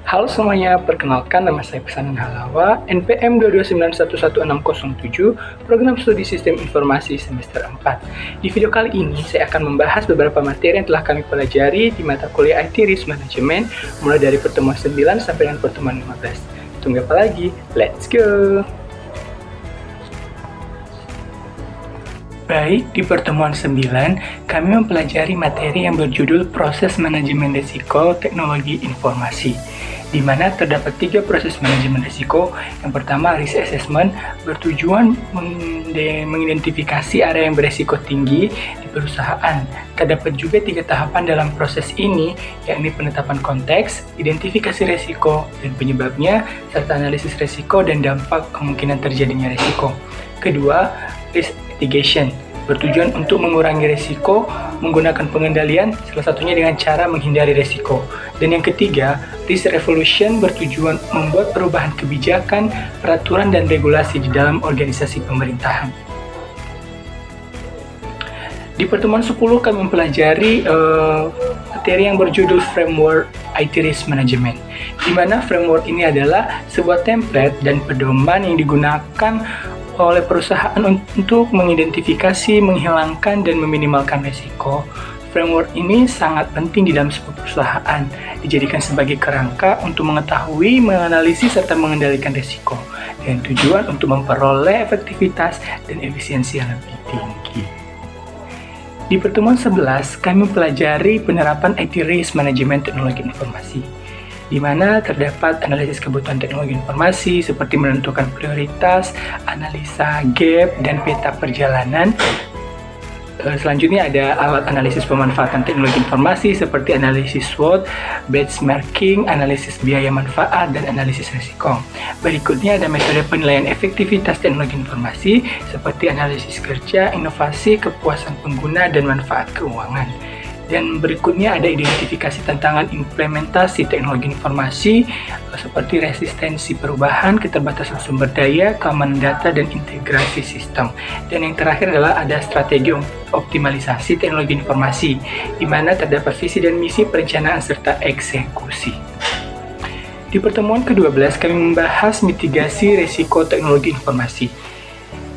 Halo semuanya, perkenalkan nama saya Pesanan Halawa, NPM 229111607, Program Studi Sistem Informasi Semester 4. Di video kali ini, saya akan membahas beberapa materi yang telah kami pelajari di mata kuliah IT Risk Management, mulai dari pertemuan 9 sampai dengan pertemuan 15. Tunggu apa lagi? Let's go! Baik, di pertemuan 9, kami mempelajari materi yang berjudul Proses Manajemen Risiko Teknologi Informasi, di mana terdapat 3 proses manajemen risiko. Yang pertama, risk assessment, bertujuan mengidentifikasi area yang beresiko tinggi di perusahaan. Terdapat juga 3 tahapan dalam proses ini, yakni penetapan konteks, identifikasi risiko dan penyebabnya, serta analisis risiko dan dampak kemungkinan terjadinya risiko. Kedua, risk mitigation, bertujuan untuk mengurangi risiko menggunakan pengendalian, salah satunya dengan cara menghindari risiko. Dan yang ketiga, risk revolution, bertujuan membuat perubahan kebijakan, peraturan, dan regulasi di dalam organisasi pemerintahan. Di pertemuan 10 kami mempelajari materi yang berjudul Framework IT Risk Management, di mana framework ini adalah sebuah template dan pedoman yang digunakan oleh perusahaan untuk mengidentifikasi, menghilangkan, dan meminimalkan risiko. Framework ini sangat penting di dalam sebuah perusahaan, dijadikan sebagai kerangka untuk mengetahui, menganalisis, serta mengendalikan risiko, dengan tujuan untuk memperoleh efektivitas dan efisiensi yang lebih tinggi. Di pertemuan 11, kami mempelajari penerapan IT Risk Management Teknologi Informasi, di mana terdapat analisis kebutuhan teknologi informasi seperti menentukan prioritas, analisa gap, dan peta perjalanan. Selanjutnya ada alat analisis pemanfaatan teknologi informasi seperti analisis SWOT, benchmarking, analisis biaya manfaat, dan analisis risiko. Berikutnya ada metode penilaian efektivitas teknologi informasi seperti analisis kerja, inovasi, kepuasan pengguna, dan manfaat keuangan. Dan berikutnya ada identifikasi tantangan implementasi teknologi informasi seperti resistensi perubahan, keterbatasan sumber daya, keamanan data, dan integrasi sistem. Dan yang terakhir adalah ada strategi optimalisasi teknologi informasi, di mana terdapat visi dan misi, perencanaan, serta eksekusi. Di pertemuan ke-12 kami membahas mitigasi risiko teknologi informasi.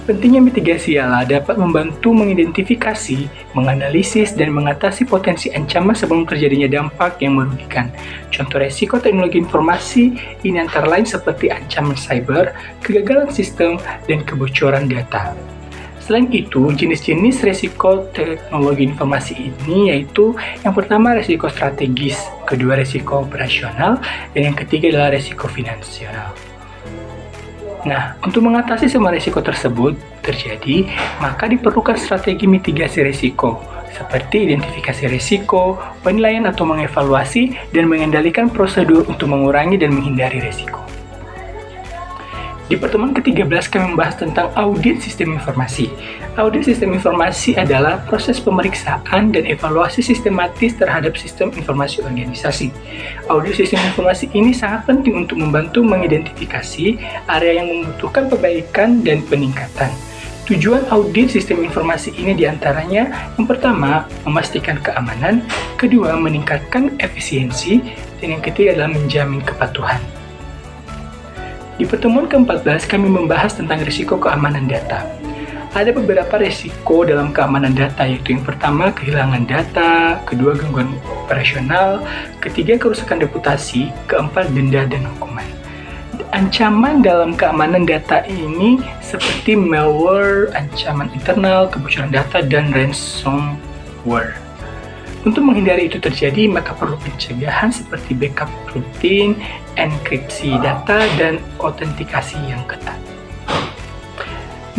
Pentingnya mitigasi ialah dapat membantu mengidentifikasi, menganalisis, dan mengatasi potensi ancaman sebelum terjadinya dampak yang merugikan. Contoh risiko teknologi informasi ini antara lain seperti ancaman cyber, kegagalan sistem, dan kebocoran data. Selain itu, jenis-jenis risiko teknologi informasi ini yaitu yang pertama risiko strategis, kedua risiko operasional, dan yang ketiga adalah risiko finansial. Nah, untuk mengatasi semua risiko tersebut terjadi, maka diperlukan strategi mitigasi risiko, seperti identifikasi risiko, penilaian atau mengevaluasi, dan mengendalikan prosedur untuk mengurangi dan menghindari risiko. Di pertemuan ke-13 kami membahas tentang audit sistem informasi. Audit sistem informasi adalah proses pemeriksaan dan evaluasi sistematis terhadap sistem informasi organisasi. Audit sistem informasi ini sangat penting untuk membantu mengidentifikasi area yang membutuhkan perbaikan dan peningkatan. Tujuan audit sistem informasi ini diantaranya, yang pertama, memastikan keamanan, kedua, meningkatkan efisiensi, dan yang ketiga adalah menjamin kepatuhan. Di pertemuan ke-14, kami membahas tentang risiko keamanan data. Ada beberapa risiko dalam keamanan data, yaitu yang pertama, kehilangan data, kedua, gangguan operasional, ketiga, kerusakan reputasi, keempat, denda dan hukuman. Ancaman dalam keamanan data ini seperti malware, ancaman internal, kebocoran data, dan ransomware. Untuk menghindari itu terjadi, maka perlu pencegahan seperti backup rutin, enkripsi data, dan autentikasi yang ketat.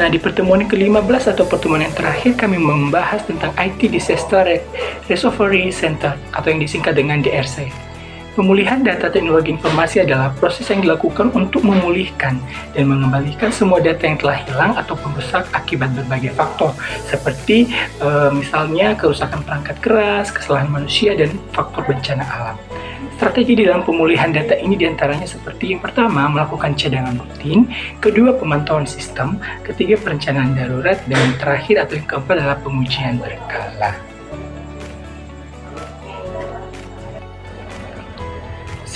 Nah, di pertemuan ke-15 atau pertemuan yang terakhir, kami membahas tentang IT Disaster Recovery Center atau yang disingkat dengan DRC. Pemulihan data teknologi informasi adalah proses yang dilakukan untuk memulihkan dan mengembalikan semua data yang telah hilang ataupun rusak akibat berbagai faktor, seperti misalnya kerusakan perangkat keras, kesalahan manusia, dan faktor bencana alam. Strategi di dalam pemulihan data ini diantaranya seperti yang pertama, melakukan cadangan rutin, kedua, pemantauan sistem, ketiga, perencanaan darurat, dan yang terakhir atau yang keempat adalah pengujian berkala.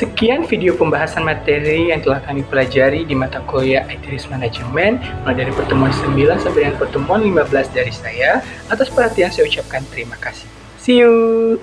Sekian video pembahasan materi yang telah kami pelajari di mata kuliah IT Risk Management, mulai dari pertemuan 9 sampai dengan pertemuan 15 dari saya. Atas perhatian saya ucapkan terima kasih. See you!